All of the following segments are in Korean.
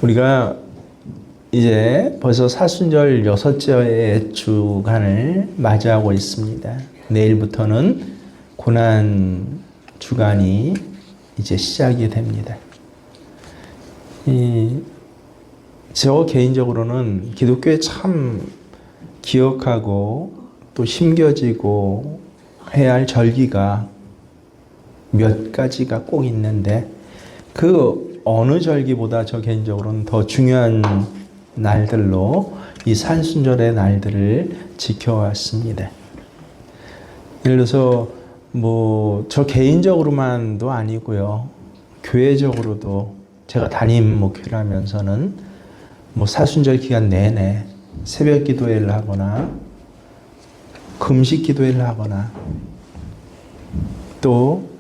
우리가 이제 벌써 사순절 6째 주간을 맞이하고 있습니다. 내일부터는 고난 주간이 이제 시작이 됩니다. 저 개인적으로는 기독교에 참 기억하고 또 심겨지고 해야 할 절기가 몇 가지가 꼭 있는데 그 어느 절기보다 저 개인적으로는 더 중요한 날들로 이 산순절의 날들을 지켜왔습니다. 예를 들어서 저 개인적으로만도 아니고요. 교회적으로도 제가 담임 목회를 하면서는 사순절 기간 내내 새벽 기도회를 하거나 금식 기도회를 하거나 또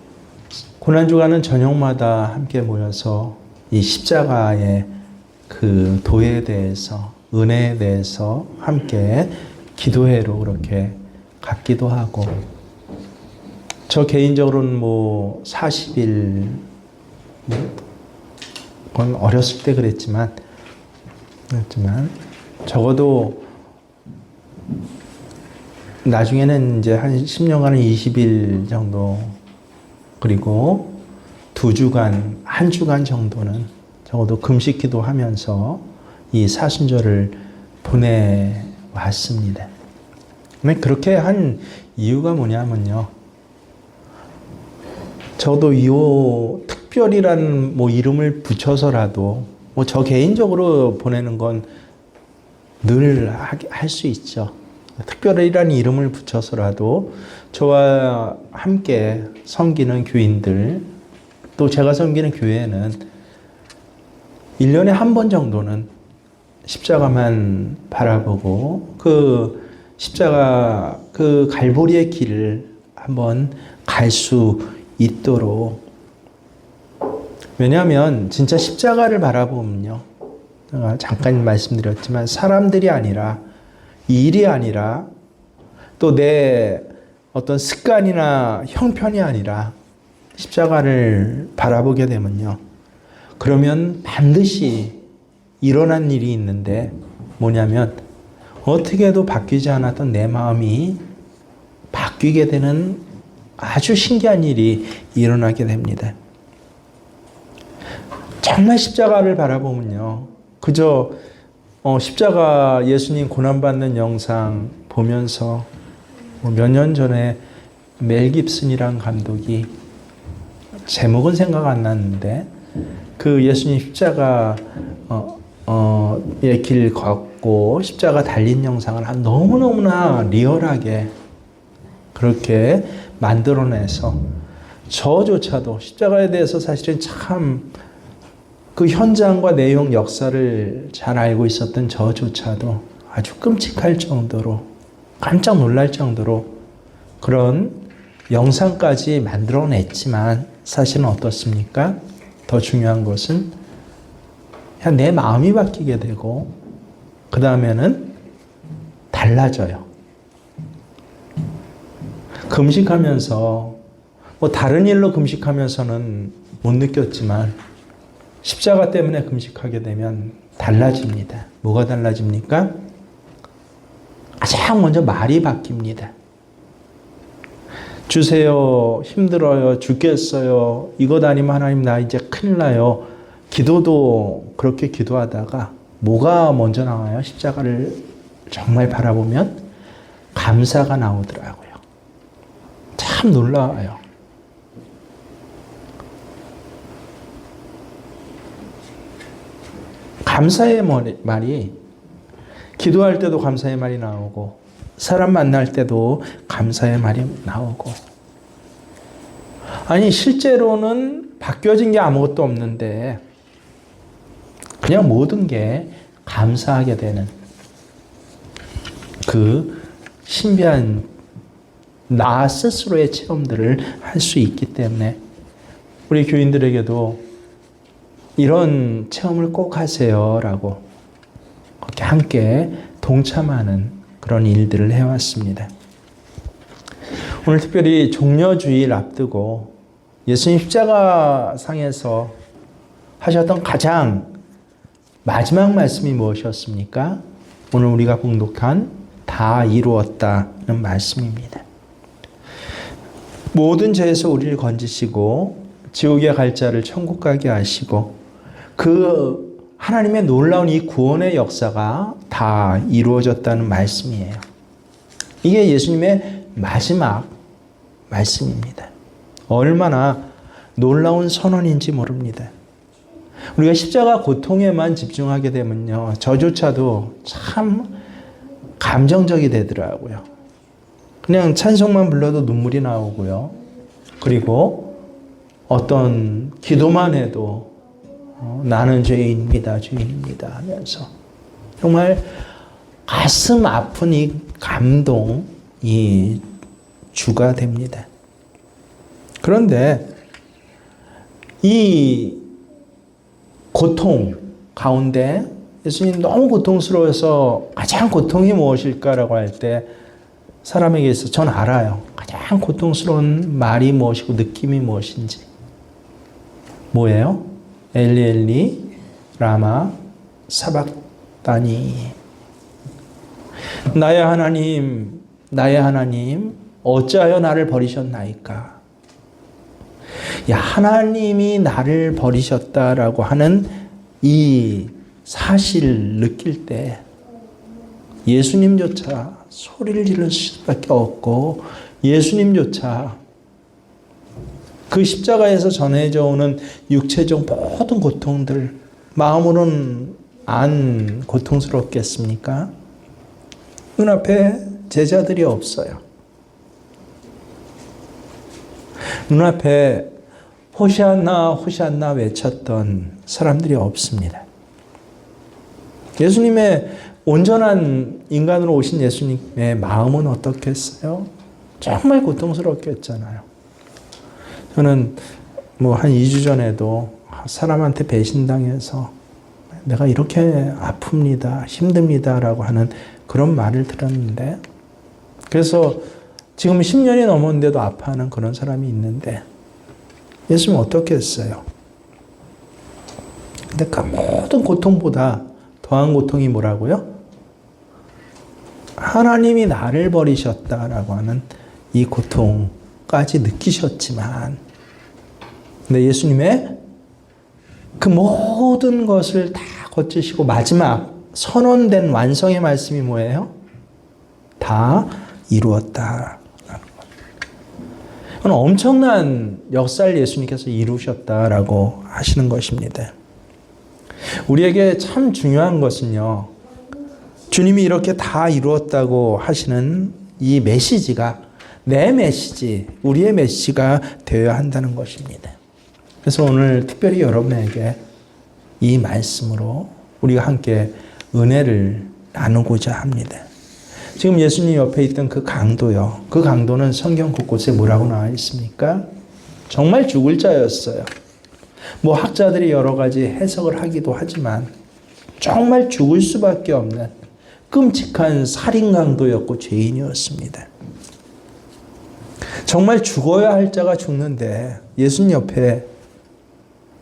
고난주간은 저녁마다 함께 모여서 이 십자가의 그 도에 대해서 은혜에 대해서 함께 기도회로 그렇게 갖기도 하고 저 개인적으로는 40일 그건 어렸을 때 그랬지만 적어도 나중에는 이제 한 10년간은 20일 정도 그리고 2주간, 1주간 정도는 적어도 금식 기도하면서 이 사순절을 보내왔습니다. 그렇게 한 이유가 뭐냐면요. 저도 이 특별이라는 이름을 붙여서라도 저 개인적으로 보내는 건 늘 할 수 있죠. 특별이라는 이름을 붙여서라도 저와 함께 섬기는 교인들 또 제가 섬기는 교회는 1년에 한 번 정도는 십자가만 바라보고 그 십자가 그 갈보리의 길을 한번 갈 수 있도록 왜냐하면 진짜 십자가를 바라보면요. 제가 잠깐 말씀드렸지만 사람들이 아니라 일이 아니라 또 내 어떤 습관이나 형편이 아니라 십자가를 바라보게 되면요. 그러면 반드시 일어난 일이 있는데 뭐냐면 어떻게 해도 바뀌지 않았던 내 마음이 바뀌게 되는 아주 신기한 일이 일어나게 됩니다. 정말 십자가를 바라보면요. 그저 십자가 예수님 고난받는 영상 보면서 몇 년 전에 멜 깁슨이란 감독이 제목은 생각 안 났는데 그 예수님 십자가 길 걷고 십자가 달린 영상을 너무너무나 리얼하게 그렇게 만들어내서 저조차도 십자가에 대해서 사실은 참 그 현장과 내용 역사를 잘 알고 있었던 저조차도 아주 끔찍할 정도로 깜짝 놀랄 정도로 그런 영상까지 만들어냈지만 사실은 어떻습니까? 더 중요한 것은 그냥 내 마음이 바뀌게 되고 그 다음에는 달라져요. 금식하면서 다른 일로 금식하면서는 못 느꼈지만 십자가 때문에 금식하게 되면 달라집니다. 뭐가 달라집니까? 가장 먼저 말이 바뀝니다. 주세요. 힘들어요. 죽겠어요. 이것 아니면 하나님 나 이제 큰일 나요. 기도도 그렇게 기도하다가 뭐가 먼저 나와요? 십자가를 정말 바라보면 감사가 나오더라고요. 참 놀라워요. 감사의 말이 기도할 때도 감사의 말이 나오고 사람 만날 때도 감사의 말이 나오고 아니 실제로는 바뀌어진 게 아무것도 없는데 그냥 모든 게 감사하게 되는 그 신비한 나 스스로의 체험들을 할 수 있기 때문에 우리 교인들에게도 이런 체험을 꼭 하세요 라고 그렇게 함께 동참하는 그런 일들을 해왔습니다. 오늘 특별히 종려주일 앞두고 예수님 십자가상에서 하셨던 가장 마지막 말씀이 무엇이었습니까? 오늘 우리가 봉독한 다 이루었다는 말씀입니다. 모든 죄에서 우리를 건지시고 지옥에 갈 자를 천국 가게 하시고 그 하나님의 놀라운 이 구원의 역사가 다 이루어졌다는 말씀이에요. 이게 예수님의 마지막 말씀입니다. 얼마나 놀라운 선언인지 모릅니다. 우리가 십자가 고통에만 집중하게 되면요, 저조차도 참 감정적이 되더라고요. 그냥 찬송만 불러도 눈물이 나오고요. 그리고 어떤 기도만 해도 나는 죄인입니다, 주인입니다 하면서 정말 가슴 아픈 이 감동이 주가 됩니다. 그런데 이 고통 가운데 예수님 너무 고통스러워서 가장 고통이 무엇일까라고 할 때 사람에게 있어 전 알아요. 가장 고통스러운 말이 무엇이고 느낌이 무엇인지. 뭐예요? 엘리 엘리 라마 사박다니. 나의 하나님, 나의 하나님, 어찌하여 나를 버리셨나이까? 야, 하나님이 나를 버리셨다라고 하는 이 사실을 느낄 때 예수님조차 소리를 지를 수밖에 없고 예수님조차 그 십자가에서 전해져 오는 육체적 모든 고통들 마음으로는 안 고통스럽겠습니까? 눈앞에 제자들이 없어요. 눈앞에 호시아나 호시아나 외쳤던 사람들이 없습니다. 예수님의 온전한 인간으로 오신 예수님의 마음은 어떻겠어요? 정말 고통스럽겠잖아요. 저는 한 2주 전에도 사람한테 배신당해서 내가 이렇게 아픕니다, 힘듭니다 라고 하는 그런 말을 들었는데, 그래서 지금 10년이 넘었는데도 아파하는 그런 사람이 있는데 예수님 어떻게 했어요? 근데 그 모든 고통보다 더한 고통이 뭐라고요? 하나님이 나를 버리셨다라고 하는 이 고통까지 느끼셨지만, 근데 예수님의 그 모든 것을 다 거치시고 마지막 선언된 완성의 말씀이 뭐예요? 다 이루었다. 그건 엄청난 역사를 예수님께서 이루셨다라고 하시는 것입니다. 우리에게 참 중요한 것은요, 주님이 이렇게 다 이루었다고 하시는 이 메시지가 내 메시지, 우리의 메시지가 되어야 한다는 것입니다. 그래서 오늘 특별히 여러분에게 이 말씀으로 우리가 함께 은혜를 나누고자 합니다. 지금 예수님 옆에 있던 그 강도요. 그 강도는 성경 곳곳에 뭐라고 나와 있습니까? 정말 죽을 자였어요. 학자들이 여러 가지 해석을 하기도 하지만 정말 죽을 수밖에 없는 끔찍한 살인 강도였고 죄인이었습니다. 정말 죽어야 할 자가 죽는데 예수님 옆에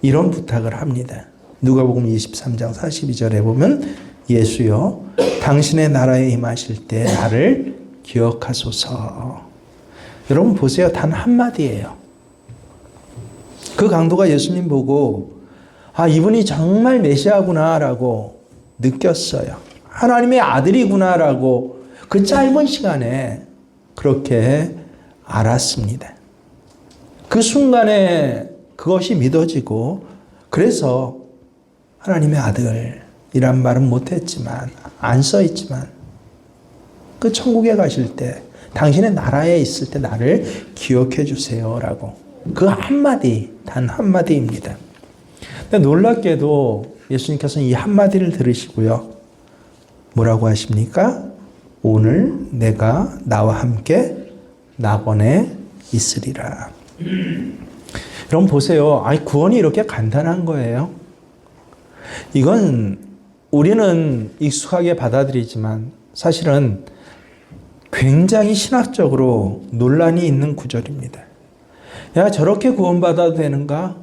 이런 부탁을 합니다. 누가복음 23장 42절에 보면 예수여 당신의 나라에 임하실 때 나를 기억하소서. 여러분 보세요. 단 한마디예요. 그 강도가 예수님 보고 이분이 정말 메시아구나라고 느꼈어요. 하나님의 아들이구나라고 그 짧은 시간에 그렇게 알았습니다. 그 순간에 그것이 믿어지고, 그래서 하나님의 아들이란 말은 못했지만, 안 써있지만, 그 천국에 가실 때 당신의 나라에 있을 때 나를 기억해 주세요라고, 그 한마디, 단 한마디입니다. 근데 놀랍게도 예수님께서는 이 한마디를 들으시고요, 뭐라고 하십니까? 오늘 내가 나와 함께 낙원에 있으리라. 여러분 보세요. 구원이 이렇게 간단한 거예요. 이건 우리는 익숙하게 받아들이지만 사실은 굉장히 신학적으로 논란이 있는 구절입니다. 야, 저렇게 구원받아도 되는가?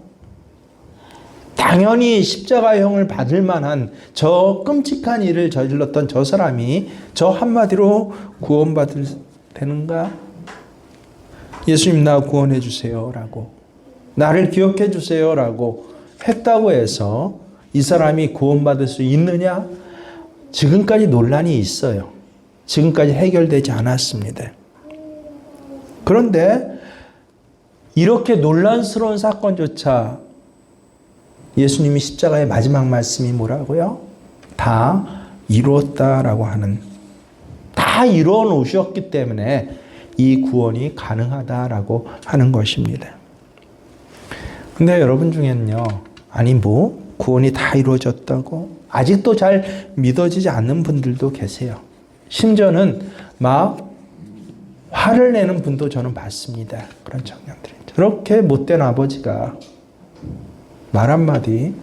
당연히 십자가형을 받을 만한 저 끔찍한 일을 저질렀던 저 사람이 저 한마디로 구원받을 되는가? 예수님 나 구원해 주세요 라고, 나를 기억해 주세요 라고 했다고 해서 이 사람이 구원받을 수 있느냐? 지금까지 논란이 있어요. 지금까지 해결되지 않았습니다. 그런데 이렇게 논란스러운 사건조차 예수님이 십자가의 마지막 말씀이 뭐라고요? 다 이루었다라고 하는, 다 이루어 놓으셨기 때문에 이 구원이 가능하다라고 하는 것입니다. 근데 여러분 중에는요, 아니 뭐 구원이 다 이루어졌다고 아직도 잘 믿어지지 않는 분들도 계세요. 심지어는 막 화를 내는 분도 저는 봤습니다. 그런 청년들이. 저렇게 못된 아버지가 말 한마디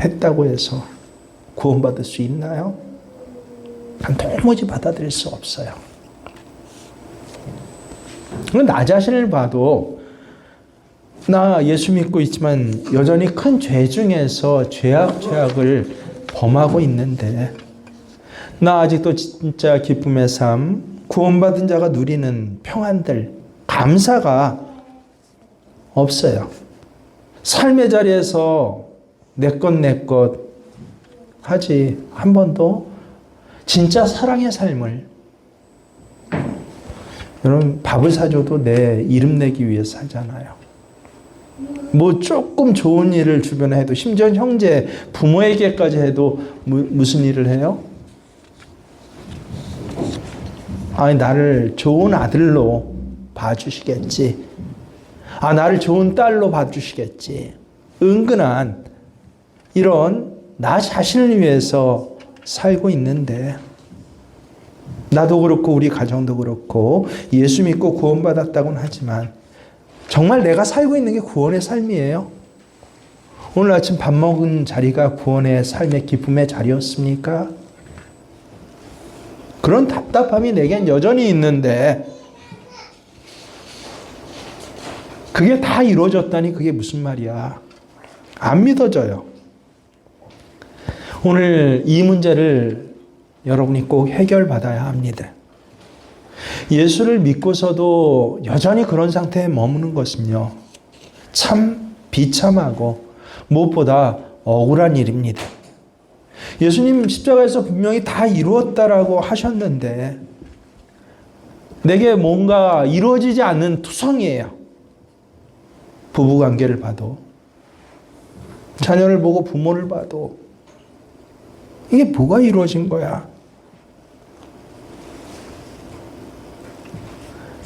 했다고 해서 구원받을 수 있나요? 난 도무지 받아들일 수 없어요. 나 자신을 봐도 나 예수 믿고 있지만 여전히 큰 죄 중에서 죄악을 범하고 있는데, 나 아직도 진짜 기쁨의 삶, 구원받은 자가 누리는 평안들, 감사가 없어요. 삶의 자리에서 내 것 하지 한 번도 진짜 사랑의 삶을, 여러분 밥을 사줘도 내 이름 내기 위해서 하잖아요. 뭐 조금 좋은 일을 주변에 해도, 심지어 형제, 부모에게까지 해도 무슨 일을 해요? 아니 나를 좋은 아들로 봐주시겠지. 아 나를 좋은 딸로 봐주시겠지. 은근한 이런 나 자신을 위해서 살고 있는데, 나도 그렇고 우리 가정도 그렇고 예수 믿고 구원받았다고는 하지만 정말 내가 살고 있는 게 구원의 삶이에요? 오늘 아침 밥 먹은 자리가 구원의 삶의 기쁨의 자리였습니까? 그런 답답함이 내겐 여전히 있는데, 그게 다 이루어졌다니 그게 무슨 말이야? 안 믿어져요. 오늘 이 문제를 여러분이 꼭 해결받아야 합니다. 예수를 믿고서도 여전히 그런 상태에 머무는 것은요, 참 비참하고 무엇보다 억울한 일입니다. 예수님 십자가에서 분명히 다 이루었다라고 하셨는데 내게 뭔가 이루어지지 않는 투성이에요. 부부관계를 봐도, 자녀를 보고 부모를 봐도 이게 뭐가 이루어진 거야?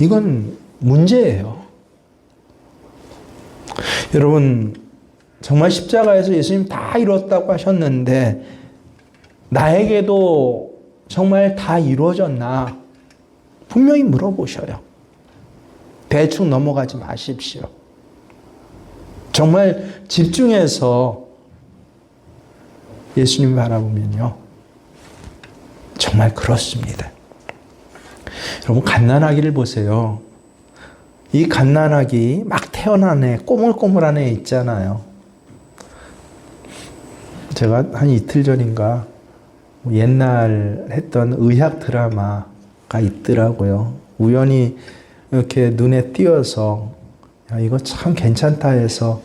이건 문제예요. 여러분, 정말 십자가에서 예수님 다 이뤘다고 하셨는데 나에게도 정말 다 이루어졌나? 분명히 물어보셔요. 대충 넘어가지 마십시오. 정말 집중해서 예수님 바라보면요, 정말 그렇습니다. 여러분, 갓난아기를 보세요. 이 갓난아기 막 태어난 애, 꼬물꼬물한 애 있잖아요. 제가 한 이틀 전인가 옛날 했던 의학 드라마가 있더라고요. 우연히 이렇게 눈에 띄어서 야, 이거 참 괜찮다 해서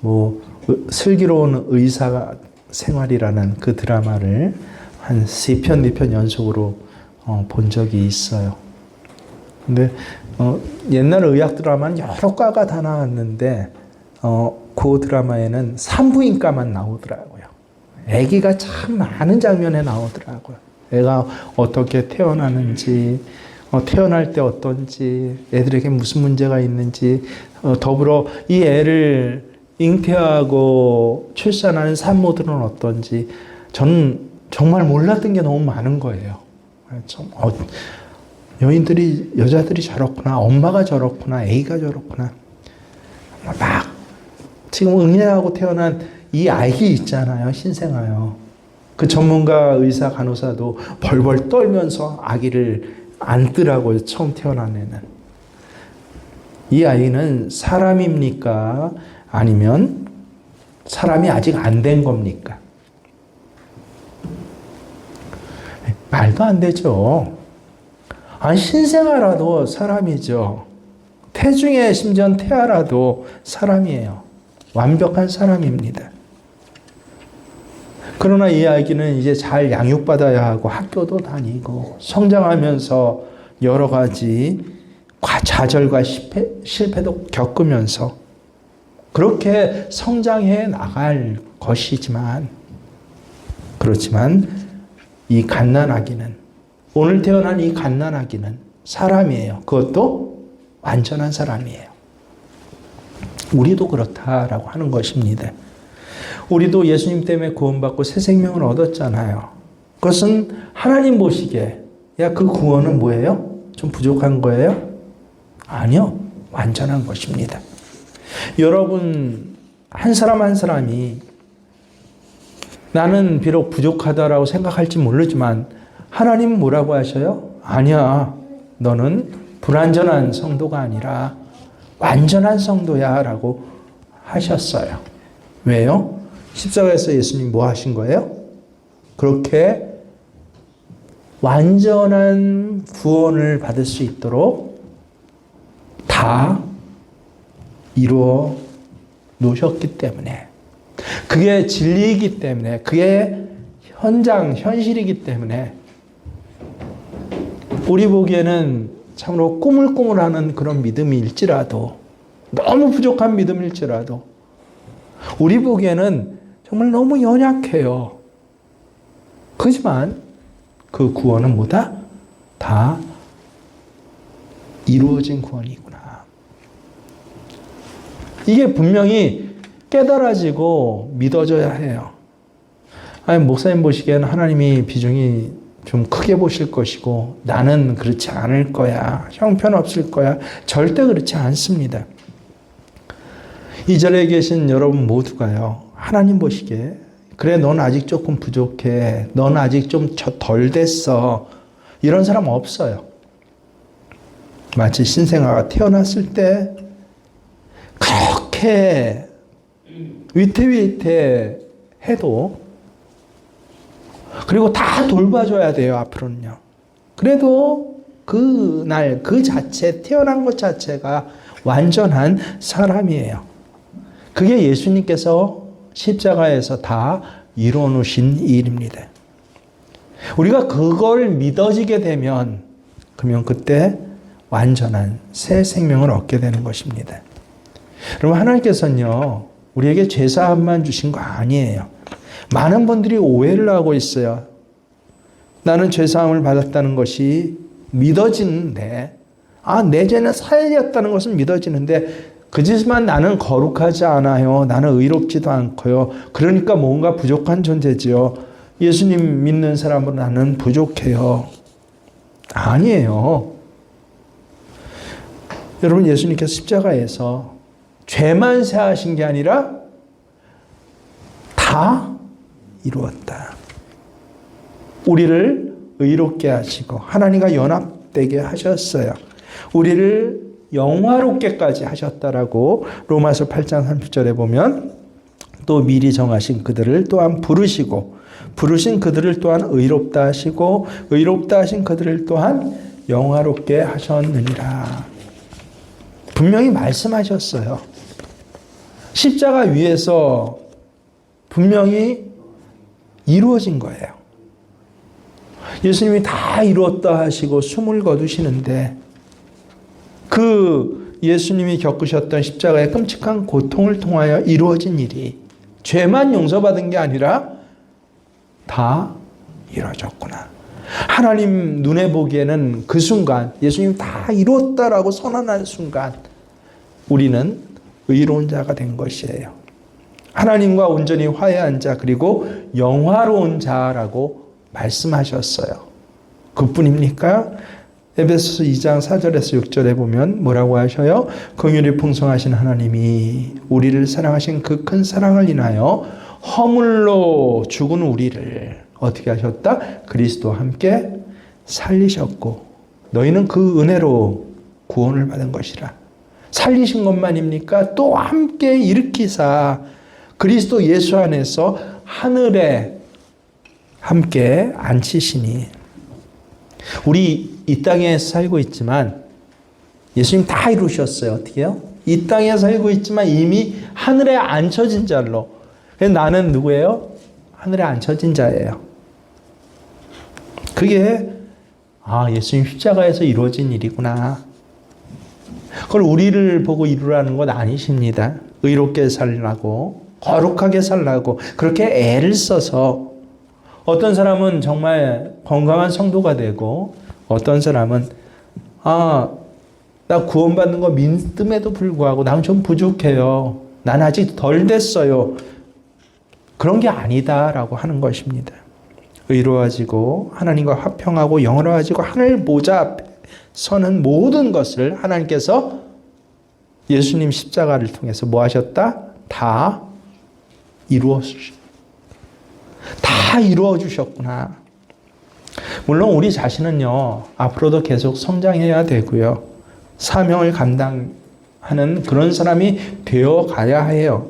뭐 슬기로운 의사 생활이라는 그 드라마를 한 3편, 4편 연속으로 본 적이 있어요. 근데 옛날 의학 드라마는 여러 과가 다 나왔는데 그 드라마에는 산부인과만 나오더라고요. 아기가 참 많은 장면에 나오더라고요. 애가 어떻게 태어나는지, 태어날 때 어떤지, 애들에게 무슨 문제가 있는지, 더불어 이 애를 잉태하고 출산하는 산모들은 어떤지, 저는 정말 몰랐던 게 너무 많은 거예요. 여인들이, 여자들이 저렇구나, 엄마가 저렇구나, 애기가 저렇구나. 막 지금 응애하고 태어난 이 아기 있잖아요, 신생아요. 그 전문가 의사 간호사도 벌벌 떨면서 아기를 안더라고요, 처음 태어난 애는. 이 아이는 사람입니까? 아니면 사람이 아직 안 된 겁니까? 말도 안 되죠. 아니, 신생아라도 사람이죠. 태중에 심지어 태아라도 사람이에요. 완벽한 사람입니다. 그러나 이 아기는 이제 잘 양육받아야 하고 학교도 다니고 성장하면서 여러 가지 좌절과 실패도 겪으면서 그렇게 성장해 나갈 것이지만, 그렇지만 이 갓난아기는, 오늘 태어난 이 갓난아기는 사람이에요. 그것도 완전한 사람이에요. 우리도 그렇다라고 하는 것입니다. 우리도 예수님 때문에 구원받고 새 생명을 얻었잖아요. 그것은 하나님 보시기에 야, 그 구원은 뭐예요? 좀 부족한 거예요? 아니요. 완전한 것입니다. 여러분 한 사람 한 사람이 나는 비록 부족하다라고 생각할지 모르지만 하나님은 뭐라고 하셔요? 아니야. 너는 불완전한 성도가 아니라 완전한 성도야 라고 하셨어요. 왜요? 십자가에서 예수님 뭐 하신 거예요? 그렇게 완전한 구원을 받을 수 있도록 다 이루어 놓으셨기 때문에, 그게 진리이기 때문에, 그게 현실이기 때문에 우리 보기에는 참으로 꾸물꾸물하는 그런 믿음일지라도, 너무 부족한 믿음일지라도 우리 보기에는 정말 너무 연약해요. 그렇지만 그 구원은 뭐다? 다 이루어진 구원이구나. 이게 분명히 깨달아지고 믿어져야 해요. 아니, 목사님 보시기에는 하나님이 비중이 좀 크게 보실 것이고 나는 그렇지 않을 거야. 형편없을 거야. 절대 그렇지 않습니다. 이 자리에 계신 여러분 모두가요, 하나님 보시기에 그래, 넌 아직 조금 부족해. 넌 아직 좀 덜 됐어. 이런 사람 없어요. 마치 신생아가 태어났을 때 그렇게 위태위태해도, 그리고 다 돌봐줘야 돼요, 앞으로는요. 그래도 그날 그 자체, 태어난 것 자체가 완전한 사람이에요. 그게 예수님께서 십자가에서 다 이루어 놓으신 일입니다. 우리가 그걸 믿어지게 되면, 그러면 그때 완전한 새 생명을 얻게 되는 것입니다. 여러분, 하나님께서는요, 우리에게 죄사함만 주신 거 아니에요. 많은 분들이 오해를 하고 있어요. 나는 죄사함을 받았다는 것이 믿어지는데, 내 죄는 사해졌다는 것은 믿어지는데, 그렇지만 나는 거룩하지 않아요. 나는 의롭지도 않고요. 그러니까 뭔가 부족한 존재지요. 예수님 믿는 사람으로 나는 부족해요. 아니에요. 여러분, 예수님께서 십자가에서 죄만 사하신 게 아니라 다 이루었다. 우리를 의롭게 하시고 하나님과 연합되게 하셨어요. 우리를 영화롭게까지 하셨다라고 로마서 8장 30절에 보면, 또 미리 정하신 그들을 또한 부르시고 부르신 그들을 또한 의롭다 하시고 의롭다 하신 그들을 또한 영화롭게 하셨느니라. 분명히 말씀하셨어요. 십자가 위에서 분명히 이루어진 거예요. 예수님이 다 이루었다 하시고 숨을 거두시는데, 그 예수님이 겪으셨던 십자가의 끔찍한 고통을 통하여 이루어진 일이 죄만 용서받은 게 아니라 다 이루어졌구나. 하나님 눈에 보기에는 그 순간, 예수님이 다 이루었다라고 선언한 순간 우리는 의로운 자가 된 것이에요. 하나님과 온전히 화해한 자, 그리고 영화로운 자라고 말씀하셨어요. 그뿐입니까? 에베소서 2장 4절에서 6절에 보면 뭐라고 하셔요? 긍휼이 풍성하신 하나님이 우리를 사랑하신 그 큰 사랑을 인하여 허물로 죽은 우리를 어떻게 하셨다? 그리스도와 함께 살리셨고 너희는 그 은혜로 구원을 받은 것이라. 살리신 것만입니까? 또 함께 일으키사 그리스도 예수 안에서 하늘에 함께 앉히시니. 우리 이 땅에 살고 있지만 예수님 다 이루셨어요. 어떻게요? 이 땅에 살고 있지만 이미 하늘에 앉혀진 자로. 그래서 나는 누구예요? 하늘에 앉혀진 자예요. 그게 예수님 십자가에서 이루어진 일이구나. 그걸 우리를 보고 이루라는 건 아니십니다. 의롭게 살라고, 거룩하게 살라고 그렇게 애를 써서 어떤 사람은 정말 건강한 성도가 되고 어떤 사람은 나 구원받는 거 믿음에도 불구하고 난 좀 부족해요. 난 아직 덜 됐어요. 그런 게 아니다라고 하는 것입니다. 의로워지고 하나님과 화평하고 영원해지고 하늘 보좌 앞에 서는 모든 것을 하나님께서 예수님 십자가를 통해서 뭐 하셨다? 다 이루어 주셨구나. 물론 우리 자신은요, 앞으로도 계속 성장해야 되고요. 사명을 감당하는 그런 사람이 되어 가야 해요.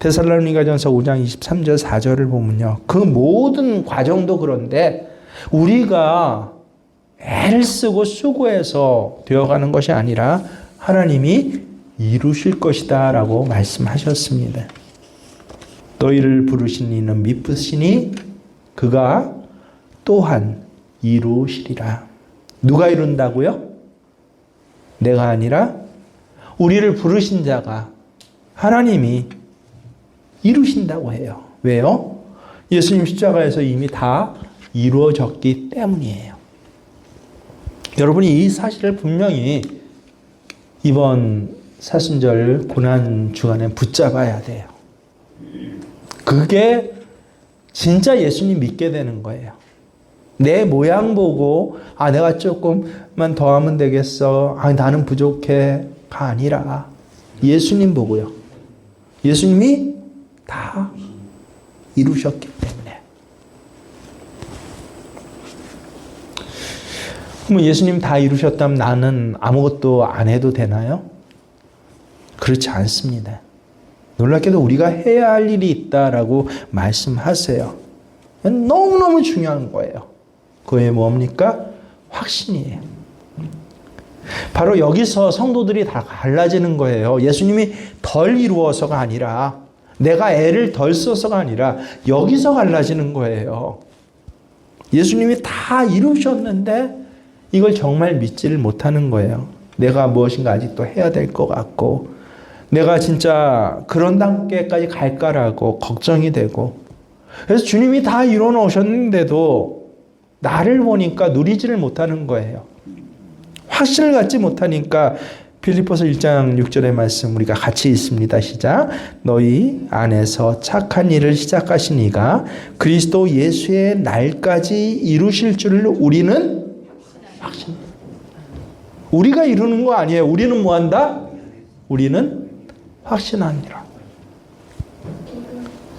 데살로니가전서 5장 23절 4절을 보면요. 그 모든 과정도 그런데 우리가 애를 쓰고 수고해서 되어가는 것이 아니라 하나님이 이루실 것이다 라고 말씀하셨습니다. 너희를 부르신 이는 미쁘시니 그가 또한 이루시리라. 누가 이룬다고요? 내가 아니라 우리를 부르신 자가 하나님이 이루신다고 해요. 왜요? 예수님 십자가에서 이미 다 이루어졌기 때문이에요. 여러분이 이 사실을 분명히 이번 사순절 고난 주간에 붙잡아야 돼요. 그게 진짜 예수님 믿게 되는 거예요. 내 모양 보고 내가 조금만 더 하면 되겠어. 나는 부족해가 아니라 예수님 보고요. 예수님이 다 이루셨기 때문에. 그럼 예수님 다 이루셨다면 나는 아무것도 안 해도 되나요? 그렇지 않습니다. 놀랍게도 우리가 해야 할 일이 있다라고 말씀하세요. 너무너무 중요한 거예요. 그게 뭡니까? 확신이에요. 바로 여기서 성도들이 다 갈라지는 거예요. 예수님이 덜 이루어서가 아니라 내가 애를 덜 써서가 아니라 여기서 갈라지는 거예요. 예수님이 다 이루셨는데 이걸 정말 믿지를 못하는 거예요. 내가 무엇인가 아직도 해야 될 것 같고 내가 진짜 그런 단계까지 갈까라고 걱정이 되고 그래서 주님이 다 이루어 놓으셨는데도 나를 보니까 누리지를 못하는 거예요. 확신을 갖지 못하니까 빌립보서 1장 6절의 말씀 우리가 같이 읽습니다. 시작. 너희 안에서 착한 일을 시작하신 이가 그리스도 예수의 날까지 이루실 줄을 우리는 확신합니다. 우리가 이루는 거 아니에요. 우리는 뭐 한다? 우리는 확신합니다.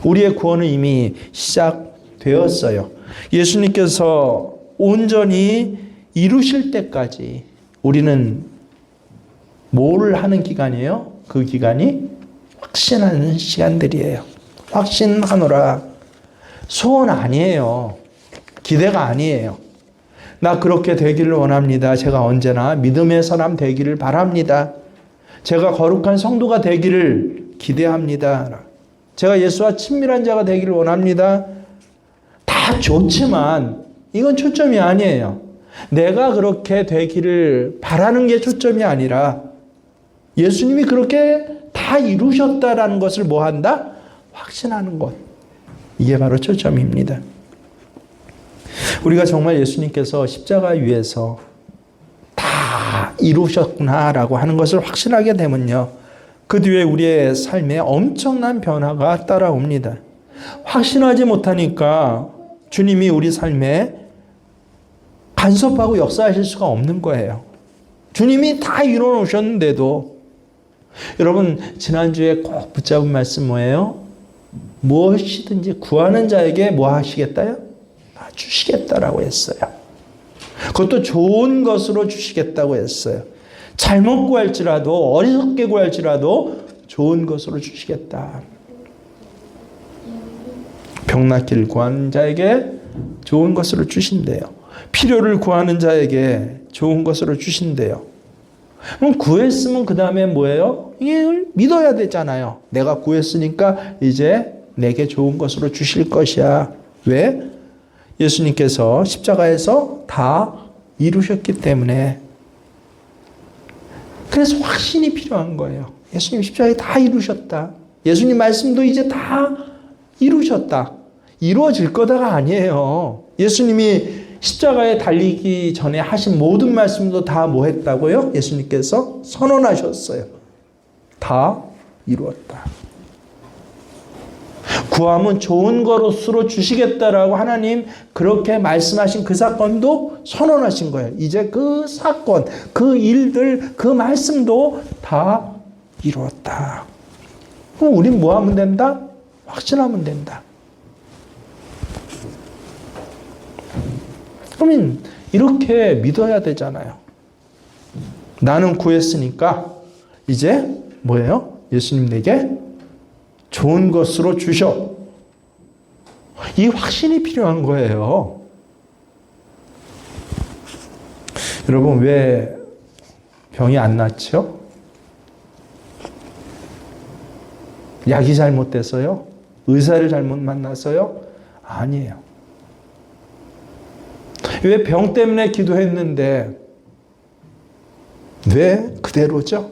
우리의 구원은 이미 시작되었어요. 예수님께서 온전히 이루실 때까지 우리는 뭘 하는 기간이에요? 그 기간이 확신하는 시간들이에요. 확신하노라. 소원 아니에요. 기대가 아니에요. 나 그렇게 되기를 원합니다. 제가 언제나 믿음의 사람 되기를 바랍니다. 제가 거룩한 성도가 되기를 기대합니다. 제가 예수와 친밀한 자가 되기를 원합니다. 다 좋지만 이건 초점이 아니에요. 내가 그렇게 되기를 바라는 게 초점이 아니라 예수님이 그렇게 다 이루셨다라는 것을 뭐 한다? 확신하는 것. 이게 바로 초점입니다. 우리가 정말 예수님께서 십자가 위에서 다 이루셨구나라고 하는 것을 확신하게 되면요. 그 뒤에 우리의 삶에 엄청난 변화가 따라옵니다. 확신하지 못하니까 주님이 우리 삶에 간섭하고 역사하실 수가 없는 거예요. 주님이 다 이루어 놓으셨는데도 여러분 지난주에 꼭 붙잡은 말씀 뭐예요? 무엇이든지 구하는 자에게 뭐 하시겠다요? 주시겠다라고 했어요. 그것도 좋은 것으로 주시겠다고 했어요. 잘못 구할지라도 어리석게 구할지라도 좋은 것으로 주시겠다. 병낫기를 구하는 자에게 좋은 것으로 주신대요. 필요를 구하는 자에게 좋은 것으로 주신대요. 그럼 구했으면 그 다음에 뭐예요? 이걸 믿어야 되잖아요. 내가 구했으니까 이제 내게 좋은 것으로 주실 것이야. 왜? 예수님께서 십자가에서 다 이루셨기 때문에. 그래서 확신이 필요한 거예요. 예수님 십자가에 다 이루셨다. 예수님 말씀도 이제 다 이루셨다. 이루어질 거다가 아니에요. 예수님이 십자가에 달리기 전에 하신 모든 말씀도 다 뭐 했다고요? 예수님께서 선언하셨어요. 다 이루었다. 구하면 좋은 것으로 주시겠다라고 하나님 그렇게 말씀하신 그 사건도 선언하신 거예요. 이제 그 사건, 그 일들, 그 말씀도 다 이루었다. 그럼 우린 뭐 하면 된다? 확신하면 된다. 그러면 이렇게 믿어야 되잖아요. 나는 구했으니까 이제 뭐예요? 예수님 내게 좋은 것으로 주셔. 이 확신이 필요한 거예요. 여러분 왜 병이 안 낫죠? 약이 잘못돼서요? 의사를 잘못 만나서요? 아니에요. 왜 병 때문에 기도했는데 왜 그대로죠?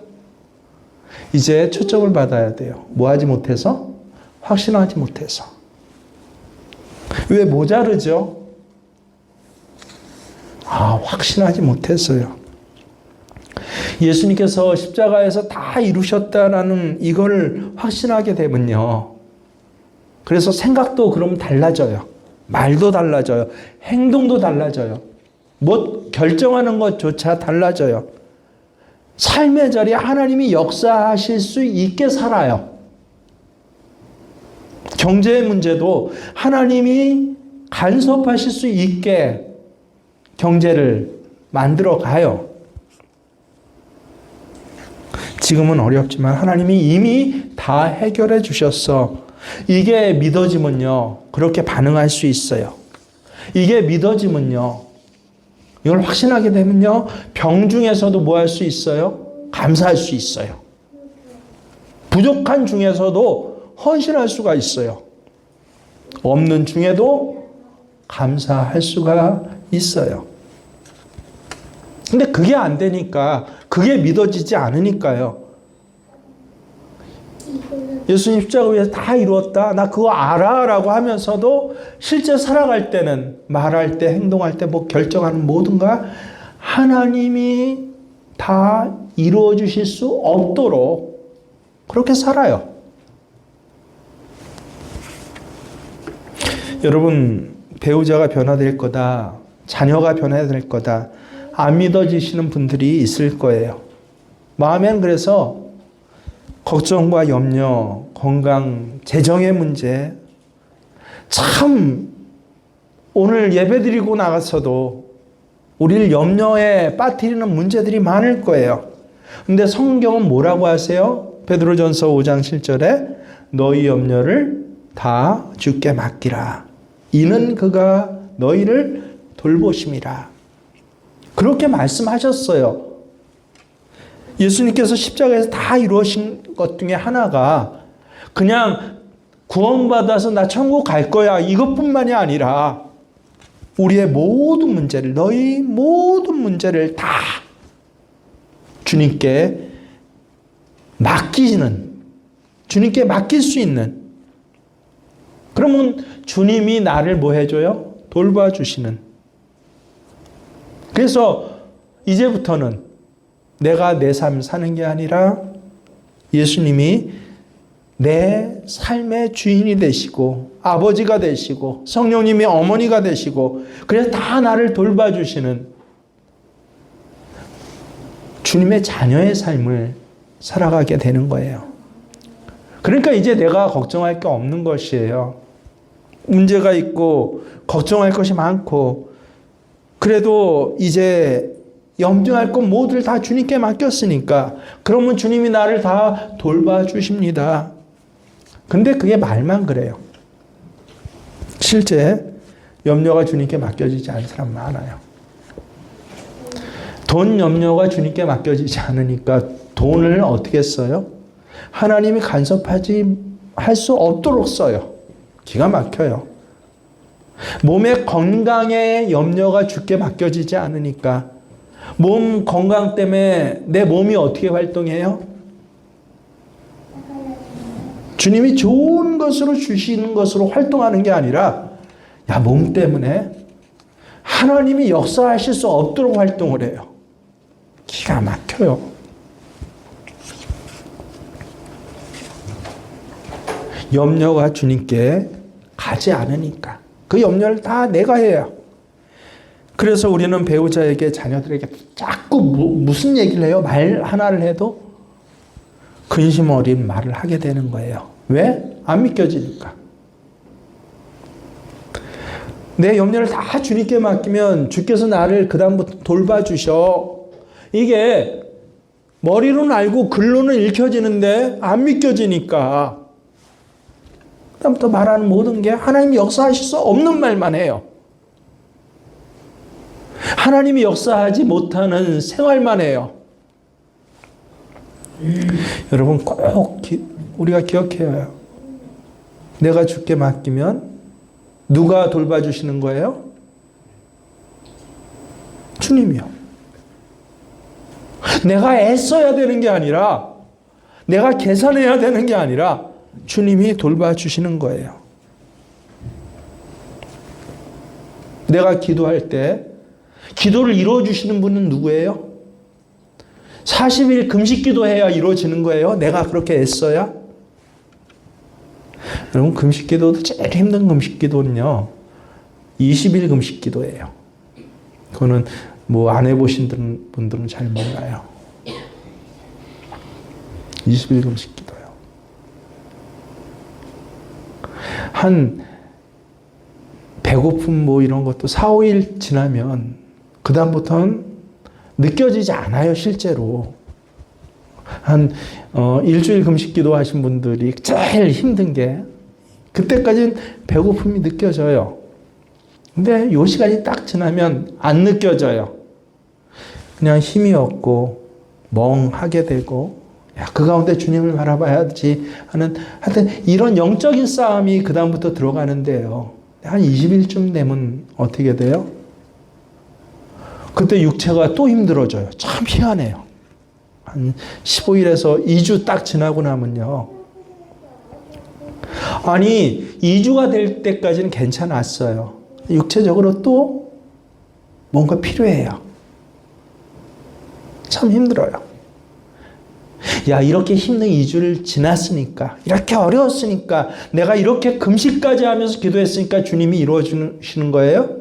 이제 초점을 받아야 돼요. 뭐 하지 못해서? 확신하지 못해서. 왜 모자르죠? 확신하지 못했어요. 예수님께서 십자가에서 다 이루셨다라는 이걸 확신하게 되면요. 그래서 생각도 그럼 달라져요. 말도 달라져요. 행동도 달라져요. 뭐 결정하는 것조차 달라져요. 삶의 자리에 하나님이 역사하실 수 있게 살아요. 경제의 문제도 하나님이 간섭하실 수 있게 경제를 만들어 가요. 지금은 어렵지만 하나님이 이미 다 해결해 주셨어. 이게 믿어지면요. 그렇게 반응할 수 있어요. 이게 믿어지면요. 이걸 확신하게 되면요. 병 중에서도 뭐 할 수 있어요? 감사할 수 있어요. 부족한 중에서도 헌신할 수가 있어요. 없는 중에도 감사할 수가 있어요. 근데 그게 안 되니까, 그게 믿어지지 않으니까요. 예수님 십자가 위에서 다 이루었다. 나 그거 알아. 라고 하면서도 실제 살아갈 때는 말할 때, 행동할 때, 뭐 결정하는 모든가 하나님이 다 이루어 주실 수 없도록 그렇게 살아요. 여러분, 배우자가 변화될 거다. 자녀가 변화될 거다. 안 믿어지시는 분들이 있을 거예요. 마음엔 그래서 걱정과 염려, 건강, 재정의 문제, 참 오늘 예배드리고 나가서도 우리를 염려에 빠뜨리는 문제들이 많을 거예요. 근데 성경은 뭐라고 하세요? 베드로전서 5장 7절에 너희 염려를 다 주께 맡기라. 이는 그가 너희를 돌보심이라. 그렇게 말씀하셨어요. 예수님께서 십자가에서 다 이루어진 것 중에 하나가 그냥 구원받아서 나 천국 갈 거야 이것뿐만이 아니라 우리의 모든 문제를, 너희 모든 문제를 다 주님께 맡기는, 주님께 맡길 수 있는, 그러면 주님이 나를 뭐 해줘요? 돌봐주시는. 그래서 이제부터는 내가 내 삶 사는 게 아니라 예수님이 내 삶의 주인이 되시고 아버지가 되시고 성령님이 어머니가 되시고 그래서 다 나를 돌봐주시는 주님의 자녀의 삶을 살아가게 되는 거예요. 그러니까 이제 내가 걱정할 게 없는 것이에요. 문제가 있고 걱정할 것이 많고 그래도 이제 염증할 것 모두를 다 주님께 맡겼으니까 그러면 주님이 나를 다 돌봐주십니다. 근데 그게 말만 그래요. 실제 염려가 주님께 맡겨지지 않은 사람 많아요. 돈 염려가 주님께 맡겨지지 않으니까 돈을 어떻게 써요? 하나님이 할 수 없도록 써요. 기가 막혀요. 몸의 건강에 염려가 주께 맡겨지지 않으니까 몸 건강 때문에 내 몸이 어떻게 활동해요? 주님이 좋은 것으로 주시는 것으로 활동하는 게 아니라 야, 몸 때문에 하나님이 역사하실 수 없도록 활동을 해요. 기가 막혀요. 염려가 주님께 가지 않으니까 그 염려를 다 내가 해요. 그래서 우리는 배우자에게 자녀들에게 자꾸 무슨 얘기를 해요? 말 하나를 해도 근심 어린 말을 하게 되는 거예요. 왜? 안 믿겨지니까. 내 염려를 다 주님께 맡기면 주께서 나를 그다음부터 돌봐주셔. 이게 머리로는 알고 글로는 읽혀지는데 안 믿겨지니까 그다음부터 말하는 모든 게 하나님이 역사하실 수 없는 말만 해요. 하나님이 역사하지 못하는 생활만 해요. 여러분 꼭 우리가 기억해야 해요. 내가 주께 맡기면 누가 돌봐주시는 거예요? 주님이요. 내가 애써야 되는 게 아니라 내가 계산해야 되는 게 아니라 주님이 돌봐주시는 거예요. 내가 기도할 때 기도를 이루어주시는 분은 누구예요? 40일 금식 기도해야 이루어지는 거예요? 내가 그렇게 애써야? 여러분 금식 기도도 제일 힘든 금식 기도는요 20일 금식 기도예요. 그거는 뭐 안 해보신 분들은 잘 몰라요. 20일 금식 기도요. 한 배고픔 뭐 이런 것도 4, 5일 지나면 그 다음부터는 느껴지지 않아요. 실제로. 한 일주일 금식 기도하신 분들이 제일 힘든 게 그때까지는 배고픔이 느껴져요. 근데 요 시간이 딱 지나면 안 느껴져요. 그냥 힘이 없고 멍하게 되고 야, 그 가운데 주님을 바라봐야지 하는 하여튼 이런 영적인 싸움이 그 다음부터 들어가는데요. 한 20일쯤 되면 어떻게 돼요? 그때 육체가 또 힘들어져요. 참 희한해요. 한 15일에서 2주 딱 지나고 나면요. 아니 2주가 될 때까지는 괜찮았어요. 육체적으로 또 뭔가 필요해요. 참 힘들어요. 야, 이렇게 힘든 2주를 지났으니까, 이렇게 어려웠으니까, 내가 이렇게 금식까지 하면서 기도했으니까 주님이 이루어주시는 거예요?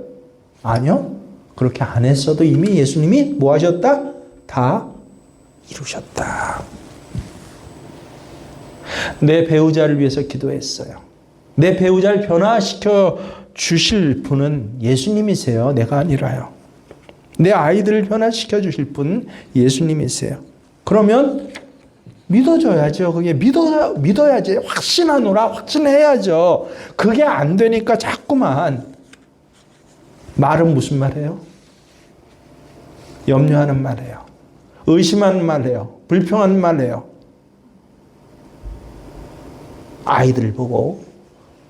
아니요. 그렇게 안 했어도 이미 예수님이 뭐 하셨다? 다 이루셨다. 내 배우자를 위해서 기도했어요. 내 배우자를 변화시켜 주실 분은 예수님이세요. 내가 아니라요. 내 아이들을 변화시켜 주실 분은 예수님이세요. 그러면 믿어줘야죠. 그게 믿어야지. 확신하노라. 확신해야죠. 그게 안 되니까 자꾸만 말은 무슨 말이에요? 염려하는 말이에요. 의심하는 말이에요. 불평하는 말이에요. 아이들을 보고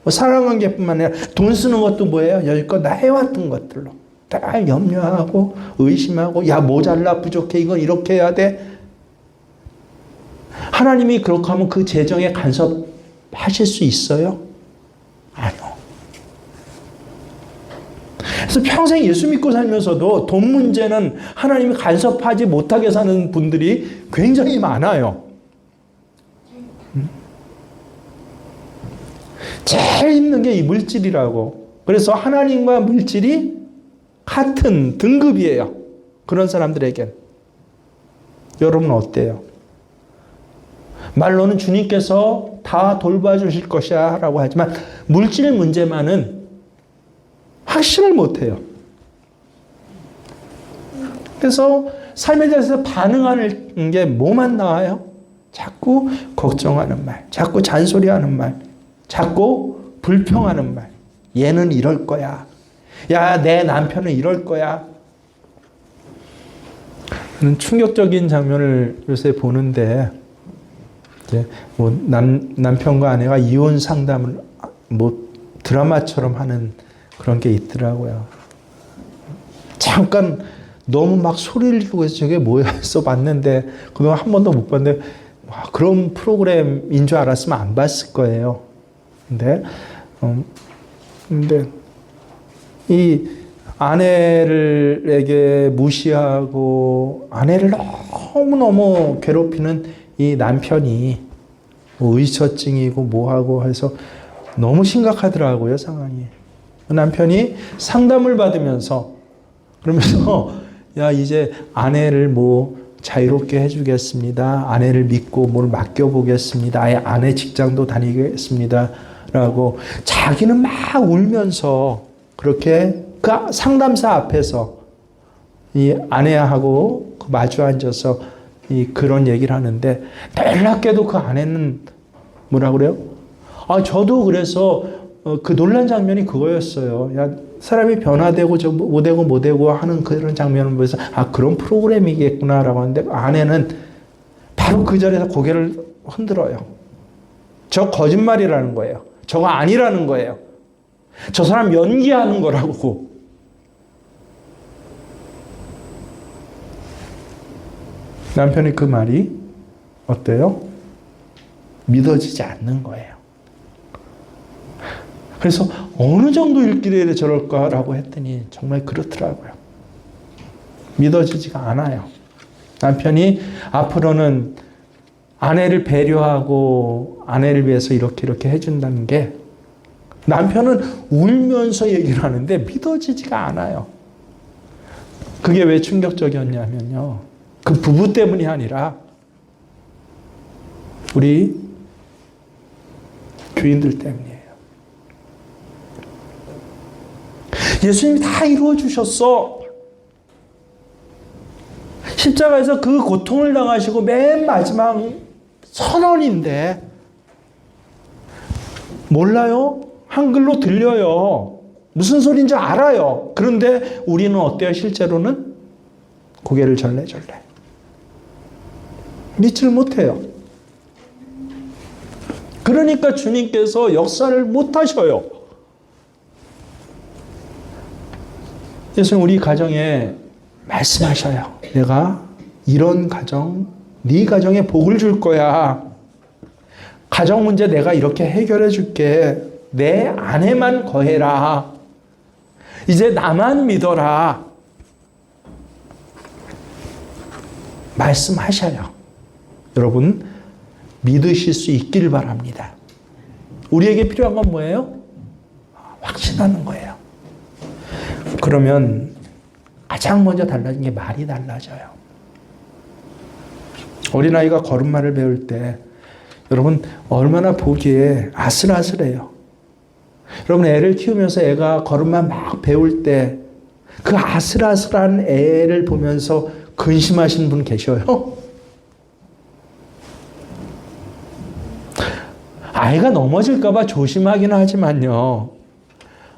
사랑관계뿐만 아니라 돈 쓰는 것도 뭐예요? 여지껏 나 해왔던 것들로 다 염려하고 의심하고 야 모자라 부족해 이거 이렇게 해야 돼. 하나님이 그렇게 하면 그 재정에 간섭하실 수 있어요? 아니요. 그래서 평생 예수 믿고 살면서도 돈 문제는 하나님이 간섭하지 못하게 사는 분들이 굉장히 많아요. 제일 힘든 게 이 물질이라고. 그래서 하나님과 물질이 같은 등급이에요. 그런 사람들에겐. 여러분은 어때요? 말로는 주님께서 다 돌봐주실 것이야 라고 하지만 물질 문제만은 확신을 못해요. 그래서 삶에 대해서 반응하는 게 뭐만 나와요? 자꾸 걱정하는 말, 자꾸 잔소리하는 말, 자꾸 불평하는 말, 얘는 이럴 거야. 야, 내 남편은 이럴 거야. 충격적인 장면을 요새 보는데, 이제 뭐 남편과 아내가 이혼 상담을 뭐 드라마처럼 하는 그런 게 있더라고요. 잠깐 너무 막 소리를 지르고 해서 저게 뭐야 해서 봤는데, 그동안 한 번도 못 봤는데, 와, 그런 프로그램인 줄 알았으면 안 봤을 거예요. 근데 이 아내에게 무시하고 아내를 너무너무 괴롭히는 이 남편이 뭐 의처증이고 뭐하고 해서 너무 심각하더라고요, 상황이. 남편이 상담을 받으면서 그러면서 야, 이제 아내를 뭐 자유롭게 해주겠습니다. 아내를 믿고 뭘 맡겨보겠습니다. 아예 아내 직장도 다니겠습니다. 라고 자기는 막 울면서 그렇게 그 상담사 앞에서 이 아내하고 마주 앉아서 이 그런 얘기를 하는데, 놀랍게도 그 아내는 뭐라 그래요? 아, 저도 그래서 그 놀란 장면이 그거였어요. 야, 사람이 변화되고 저 못되고 하는 그런 장면을 보면서 아, 그런 프로그램이겠구나라고 하는데, 아내는 바로 그 자리에서 고개를 흔들어요. 저 거짓말이라는 거예요. 저거 아니라는 거예요. 저 사람 연기하는 거라고. 남편의 그 말이 어때요? 믿어지지 않는 거예요. 그래서 어느 정도 일길에 저럴까라고 했더니 정말 그렇더라고요. 믿어지지가 않아요. 남편이 앞으로는 아내를 배려하고 아내를 위해서 이렇게 해준다는 게, 남편은 울면서 얘기를 하는데 믿어지지가 않아요. 그게 왜 충격적이었냐면요, 그 부부 때문이 아니라 우리 교인들 때문이에요. 예수님이 다 이루어 주셨어. 십자가에서 그 고통을 당하시고 맨 마지막 선언인데 몰라요? 한글로 들려요. 무슨 소리인지 알아요. 그런데 우리는 어때요? 실제로는 고개를 절레절레. 믿지를 못해요. 그러니까 주님께서 역사를 못하셔요. 예수님 우리 가정에 말씀하셔요. 내가 이런 가정, 네 가정에 복을 줄 거야. 가정 문제 내가 이렇게 해결해 줄게. 내 아내만 거해라. 이제 나만 믿어라. 말씀하셔요. 여러분, 믿으실 수 있기를 바랍니다. 우리에게 필요한 건 뭐예요? 확신하는 거예요. 그러면 가장 먼저 달라진 게 말이 달라져요. 어린아이가 걸음마를 배울 때 여러분 얼마나 보기에 아슬아슬해요. 여러분 애를 키우면서 애가 걸음마 막 배울 때 그 아슬아슬한 애를 보면서 근심하시는 분 계셔요? 아이가 넘어질까 봐 조심하긴 하지만요.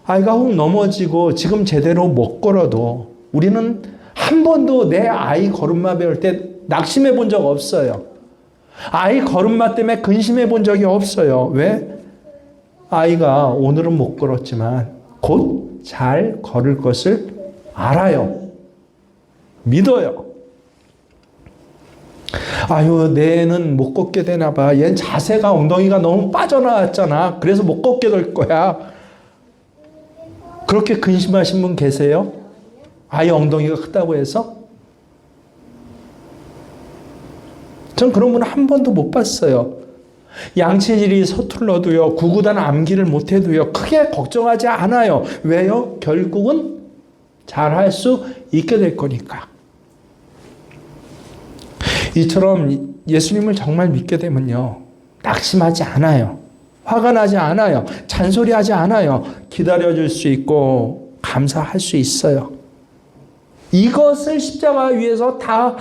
아이가 혹 넘어지고 지금 제대로 못 걸어도 우리는 한 번도 내 아이 걸음마 배울 때 낙심해 본 적 없어요. 아이 걸음마 때문에 근심해 본 적이 없어요. 왜? 아이가 오늘은 못 걸었지만 곧 잘 걸을 것을 알아요. 믿어요. 아유, 내 애는 못 걷게 되나 봐. 얘는 자세가 엉덩이가 너무 빠져나왔잖아. 그래서 못 걷게 될 거야. 그렇게 근심하신 분 계세요? 아이 엉덩이가 크다고 해서? 전 그런 분 한 번도 못 봤어요. 양체질이 서툴러도요, 구구단 암기를 못해도요, 크게 걱정하지 않아요. 왜요? 결국은 잘할 수 있게 될 거니까. 이처럼 예수님을 정말 믿게 되면요, 낙심하지 않아요. 화가 나지 않아요. 잔소리하지 않아요. 기다려줄 수 있고 감사할 수 있어요. 이것을 십자가 위에서 다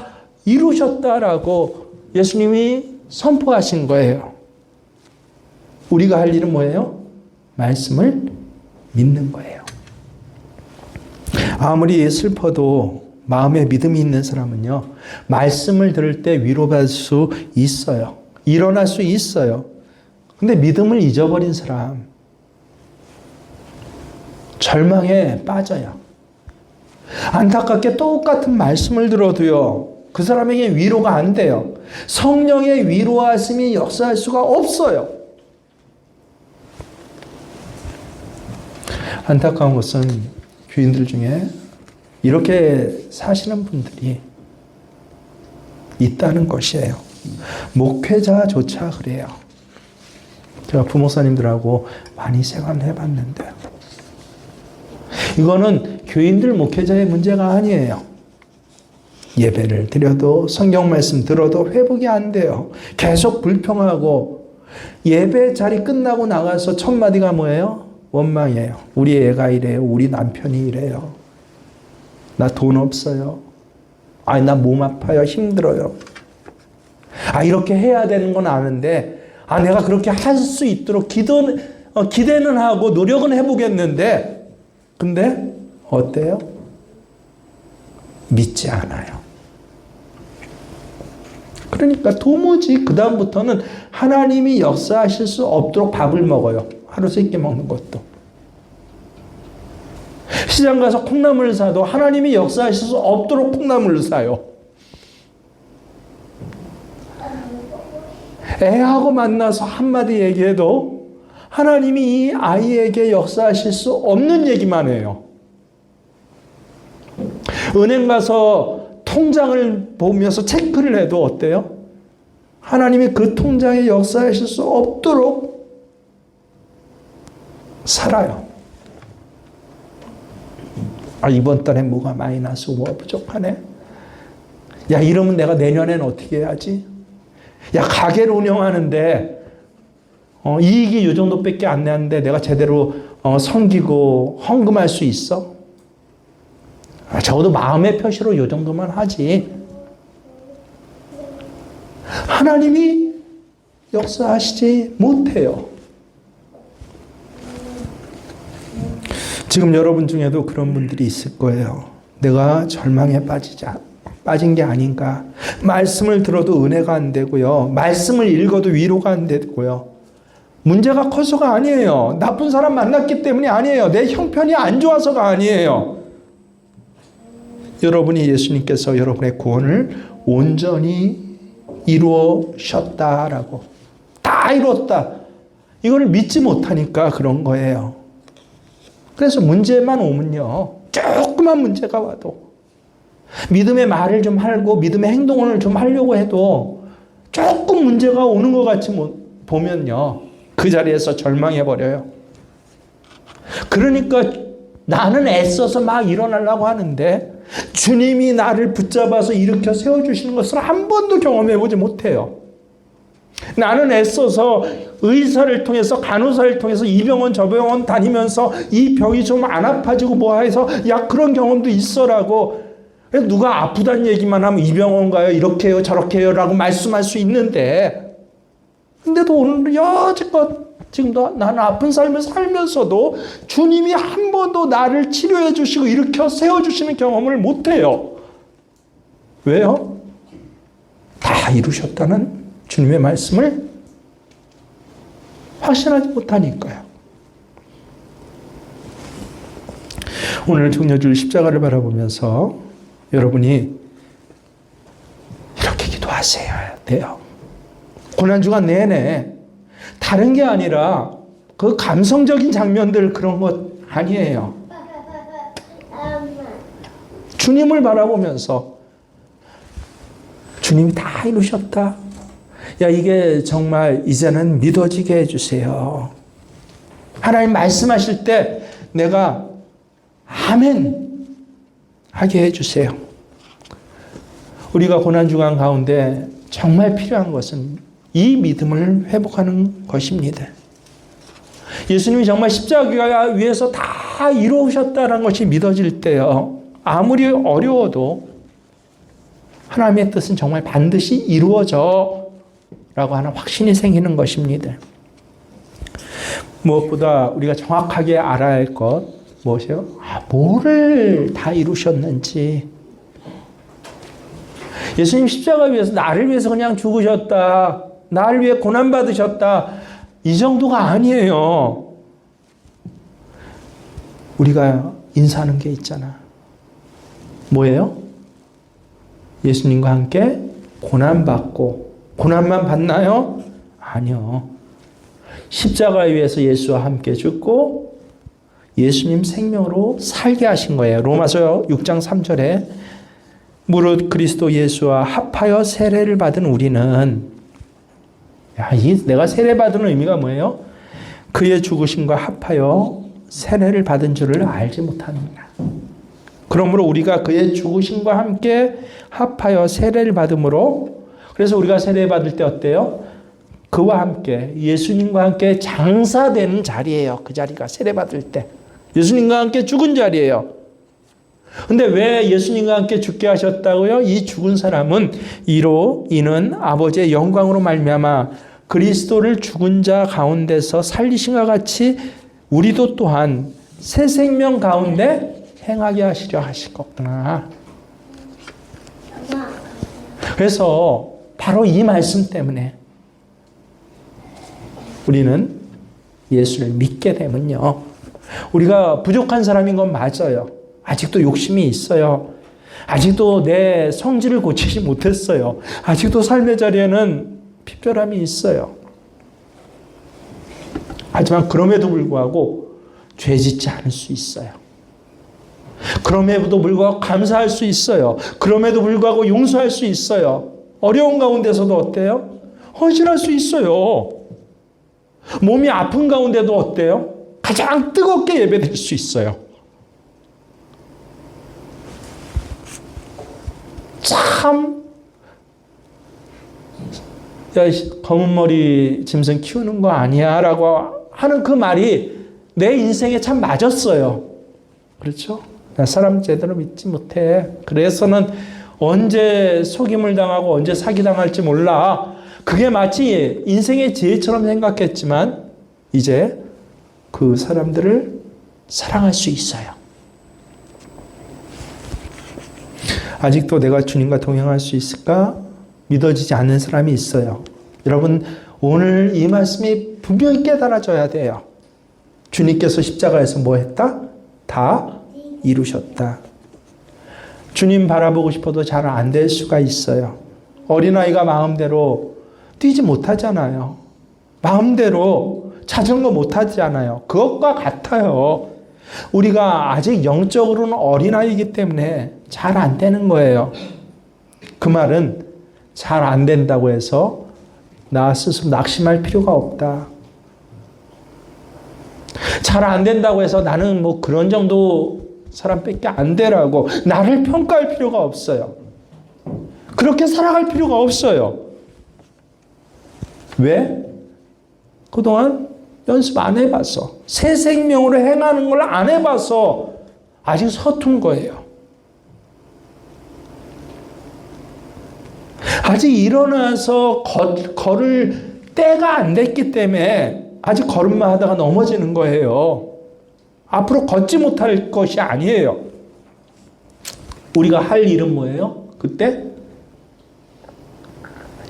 이루셨다라고 예수님이 선포하신 거예요. 우리가 할 일은 뭐예요? 말씀을 믿는 거예요. 아무리 슬퍼도 마음에 믿음이 있는 사람은요, 말씀을 들을 때 위로받을 수 있어요. 일어날 수 있어요. 근데 믿음을 잊어버린 사람, 절망에 빠져요. 안타깝게 똑같은 말씀을 들어도요, 그 사람에게 위로가 안 돼요. 성령의 위로하심이 역사할 수가 없어요. 안타까운 것은 교인들 중에 이렇게 사시는 분들이 있다는 것이에요. 목회자조차 그래요. 제가 부목사님들하고 많이 생활을 해봤는데, 이거는 교인들 목회자의 문제가 아니에요. 예배를 드려도 성경 말씀 들어도 회복이 안 돼요. 계속 불평하고, 예배 자리 끝나고 나가서 첫 마디가 뭐예요? 원망이에요. 우리 애가 이래요. 우리 남편이 이래요. 나 돈 없어요. 나 몸 아파요. 힘들어요. 이렇게 해야 되는 건 아는데, 내가 그렇게 할 수 있도록 기대는 하고 노력은 해보겠는데, 근데 어때요? 믿지 않아요. 그러니까 도무지 그 다음부터는 하나님이 역사하실 수 없도록 밥을 먹어요. 하루 3끼 먹는 것도. 시장 가서 콩나물을 사도 하나님이 역사하실 수 없도록 콩나물을 사요. 애하고 만나서 한마디 얘기해도 하나님이 이 아이에게 역사하실 수 없는 얘기만 해요. 은행 가서 통장을 보면서 체크를 해도 어때요? 하나님이 그 통장에 역사하실 수 없도록 살아요. 이번 달에 뭐가 마이너스, 뭐가 부족하네. 이러면 내가 내년엔 어떻게 해야지? 가게를 운영하는데 이익이 이 정도밖에 안 나는데 내가 제대로 섬기고 헌금할 수 있어? 적어도 마음의 표시로 이 정도만 하지. 하나님이 역사하시지 못해요. 지금 여러분 중에도 그런 분들이 있을 거예요. 내가 절망에 빠진 게 아닌가. 말씀을 들어도 은혜가 안 되고요. 말씀을 읽어도 위로가 안 되고요. 문제가 커서가 아니에요. 나쁜 사람 만났기 때문이 아니에요. 내 형편이 안 좋아서가 아니에요. 여러분이 예수님께서 여러분의 구원을 온전히 이루셨다라고, 다 이뤘다, 이걸 믿지 못하니까 그런 거예요. 그래서 문제만 오면요, 조그만 문제가 와도 믿음의 말을 좀 하고 믿음의 행동을 좀 하려고 해도 조금 문제가 오는 것 같이 보면요, 그 자리에서 절망해버려요. 그러니까 나는 애써서 막 일어나려고 하는데 주님이 나를 붙잡아서 일으켜 세워주시는 것을 한 번도 경험해보지 못해요. 나는 애써서 의사를 통해서, 간호사를 통해서 이 병원 저 병원 다니면서 이 병이 좀 안 아파지고 뭐 해서 그런 경험도 있어라고, 누가 아프다는 얘기만 하면 이 병원 가요, 이렇게 해요, 저렇게 해요 라고 말씀할 수 있는데, 근데도 오늘 여지껏 지금도 나는 아픈 삶을 살면서도 주님이 한 번도 나를 치료해 주시고 일으켜 세워주시는 경험을 못해요. 왜요? 다 이루셨다는 주님의 말씀을 확신하지 못하니까요. 오늘 정려줄 십자가를 바라보면서 여러분이 이렇게 기도하셔야 돼요. 고난주간 내내 다른 게 아니라 그 감성적인 장면들 그런 것 아니에요. 주님을 바라보면서 주님이 다 이루셨다. 이게 정말 이제는 믿어지게 해주세요. 하나님 말씀하실 때 내가 아멘 하게 해주세요. 우리가 고난주간 가운데 정말 필요한 것은 이 믿음을 회복하는 것입니다. 예수님이 정말 십자가 위에서 다 이루셨다는 것이 믿어질 때요, 아무리 어려워도 하나님의 뜻은 정말 반드시 이루어져 라고 하는 확신이 생기는 것입니다. 무엇보다 우리가 정확하게 알아야 할 것 무엇이에요? 뭐를 다 이루셨는지. 예수님 십자가 위에서 나를 위해서 그냥 죽으셨다. 나를 위해 고난받으셨다. 이 정도가 아니에요. 우리가 인사하는 게 있잖아. 뭐예요? 예수님과 함께 고난받고, 고난만 받나요? 아니요. 십자가 위에서 예수와 함께 죽고 예수님 생명으로 살게 하신 거예요. 로마서 6장 3절에 무릇 그리스도 예수와 합하여 세례를 받은 우리는, 내가 세례받은 의미가 뭐예요? 그의 죽으심과 합하여 세례를 받은 줄을 알지 못하느니라. 그러므로 우리가 그의 죽으심과 함께 합하여 세례를 받음으로, 그래서 우리가 세례 받을 때 어때요? 그와 함께, 예수님과 함께 장사되는 자리예요. 그 자리가 세례 받을 때 예수님과 함께 죽은 자리예요. 근데 왜 예수님과 함께 죽게 하셨다고요? 이 죽은 사람은 이는 아버지의 영광으로 말미암아 그리스도를 죽은 자 가운데서 살리신과 같이 우리도 또한 새 생명 가운데 행하게 하시려 하시겠구나. 그래서 바로 이 말씀 때문에 우리는 예수를 믿게 되면요, 우리가 부족한 사람인 건 맞아요. 아직도 욕심이 있어요. 아직도 내 성질을 고치지 못했어요. 아직도 삶의 자리에는 핍절함이 있어요. 하지만 그럼에도 불구하고 죄 짓지 않을 수 있어요. 그럼에도 불구하고 감사할 수 있어요. 그럼에도 불구하고 용서할 수 있어요. 어려운 가운데서도 어때요? 헌신할 수 있어요. 몸이 아픈 가운데도 어때요? 가장 뜨겁게 예배드릴 수 있어요. 참, 야, 검은 머리 짐승 키우는 거 아니야 라고 하는 그 말이 내 인생에 참 맞았어요. 그렇죠? 나 사람 제대로 믿지 못해. 그래서는 언제 속임을 당하고 언제 사기당할지 몰라. 그게 마치 인생의 지혜처럼 생각했지만 이제 그 사람들을 사랑할 수 있어요. 아직도 내가 주님과 동행할 수 있을까? 믿어지지 않는 사람이 있어요. 여러분, 오늘 이 말씀이 분명히 깨달아져야 돼요. 주님께서 십자가에서 뭐 했다? 다 이루셨다. 주님 바라보고 싶어도 잘 안 될 수가 있어요. 어린아이가 마음대로 뛰지 못하잖아요. 마음대로 자전거 못 타잖아요. 그것과 같아요. 우리가 아직 영적으로는 어린아이이기 때문에 잘 안 되는 거예요. 그 말은 잘 안 된다고 해서 나 스스로 낙심할 필요가 없다. 잘 안 된다고 해서 나는 뭐 그런 정도 사람밖에 안 되라고 나를 평가할 필요가 없어요. 그렇게 살아갈 필요가 없어요. 왜? 그동안 연습 안 해봐서, 새 생명으로 행하는 걸 안 해봐서 아직 서툰 거예요. 아직 일어나서 걸을 때가 안 됐기 때문에 아직 걸음만 하다가 넘어지는 거예요. 앞으로 걷지 못할 것이 아니에요. 우리가 할 일은 뭐예요? 그때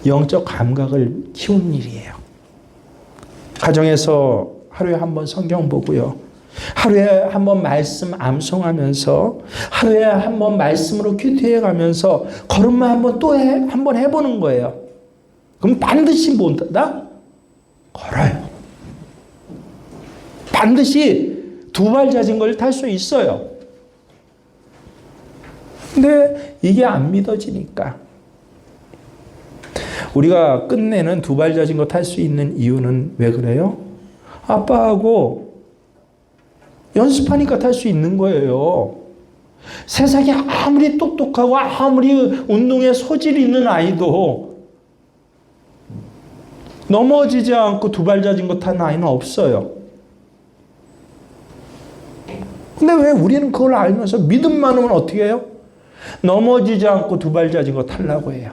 영적 감각을 키우는 일이에요. 가정에서 하루에 한 번 성경 보고요. 하루에 한 번 말씀 암송하면서, 하루에 한 번 말씀으로 큐티해 가면서 걸음만 한 번 또 한 번 해보는 거예요. 그럼 반드시 뭔다? 걸어요. 반드시 두 발 자전거를 탈 수 있어요. 근데 이게 안 믿어지니까. 우리가 끝내는 두 발 자전거 탈 수 있는 이유는 왜 그래요? 아빠하고 연습하니까 탈 수 있는 거예요. 세상에 아무리 똑똑하고 아무리 운동에 소질이 있는 아이도 넘어지지 않고 두 발 자전거 타는 아이는 없어요. 근데 왜 우리는 그걸 알면서 믿음 많으면 어떻게 해요? 넘어지지 않고 두 발 자전거 타려고 해요.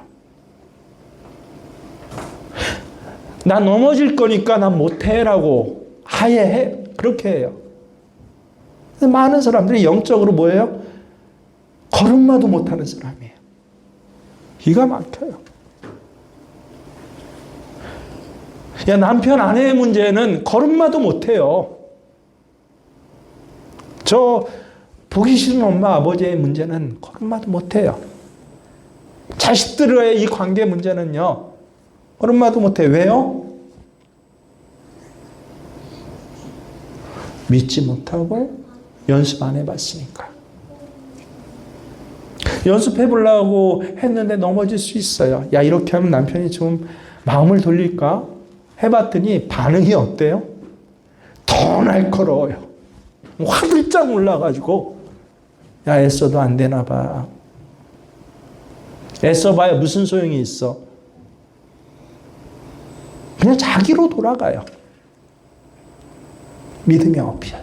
나 넘어질 거니까 난 못해라고 아예 그렇게 해요. 많은 사람들이 영적으로 뭐예요? 걸음마도 못하는 사람이에요. 기가 막혀요. 야, 남편 아내의 문제는 걸음마도 못해요. 저 보기 싫은 엄마 아버지의 문제는 걸음마도 못해요. 자식들의 이 관계 문제는요, 걸음마도 못해요. 왜요? 믿지 못하고 연습 안 해봤으니까. 연습해 보려고 했는데 넘어질 수 있어요. 야, 이렇게 하면 남편이 좀 마음을 돌릴까? 해봤더니 반응이 어때요? 더 날카로워요. 화들짝 올라가지고, 야, 애써도 안 되나 봐. 애써봐야 무슨 소용이 있어? 그냥 자기로 돌아가요. 믿음이 없어요.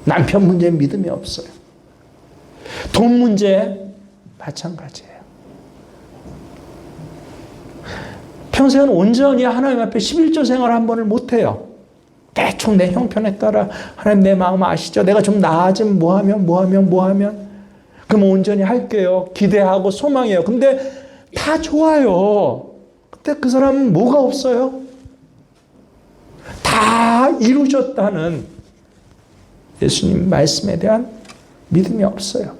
남편 문제는 믿음이 없어요. 돈 문제 마찬가지예요. 평생은 온전히 하나님 앞에 11조 생활 한 번을 못해요. 대충 내 형편에 따라 하나님 내 마음 아시죠? 내가 좀 나아지면 뭐하면 그럼 온전히 할게요. 기대하고 소망해요. 근데 다 좋아요. 근데 그 사람은 뭐가 없어요? 다 이루셨다는 예수님 말씀에 대한 믿음이 없어요.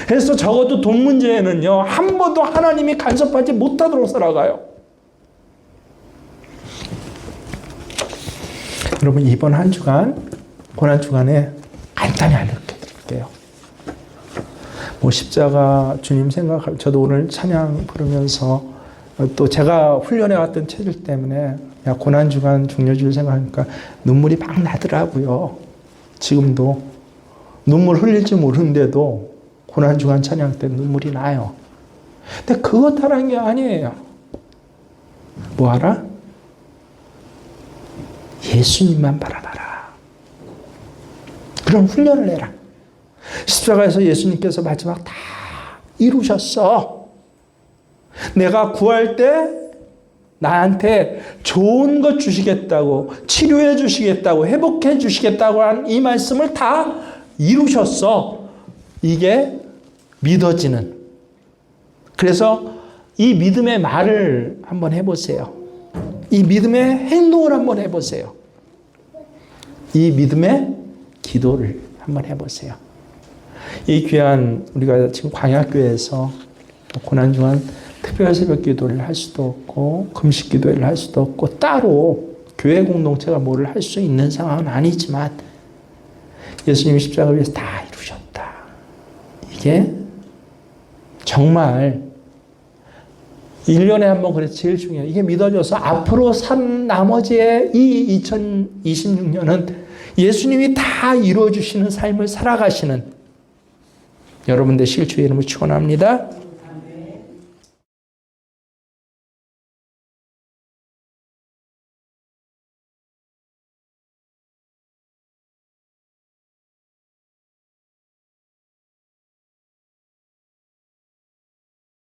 그래서 적어도 돈 문제에는요, 한 번도 하나님이 간섭하지 못하도록 살아가요. 여러분, 이번 한 주간, 고난 주간에 간단히 알려드릴게요. 뭐 십자가 주님 생각할, 저도 오늘 찬양 부르면서 또 제가 훈련해 왔던 체질 때문에 야, 고난 주간 중요주일 생각하니까 눈물이 막 나더라고요. 지금도 눈물 흘릴지 모르는데도 고난 주간 찬양 때 눈물이 나요. 근데 그것 하라는 게 아니에요. 뭐 하라? 예수님만 바라봐라. 그런 훈련을 해라. 십자가에서 예수님께서 마지막 다 이루셨어. 내가 구할 때 나한테 좋은 것 주시겠다고, 치료해 주시겠다고, 회복해 주시겠다고 한 이 말씀을 다 이루셨어. 이게 믿어지는. 그래서 이 믿음의 말을 한번 해보세요. 이 믿음의 행동을 한번 해보세요. 이 믿음의 기도를 한번 해보세요. 이 귀한 우리가 지금 광야교회에서 고난중간 특별 새벽 기도를 할 수도 없고 금식 기도를 할 수도 없고 따로 교회 공동체가 뭐를 할 수 있는 상황은 아니지만 예수님이 십자가를 위해서 다 이루셨다. 이게 정말 1년에 한 번 그래서 제일 중요해요. 이게 믿어져서 앞으로 산 나머지의 이 2026년은 예수님이 다 이루어주시는 삶을 살아가시는 여러분 되실 주의 이름을 축원합니다.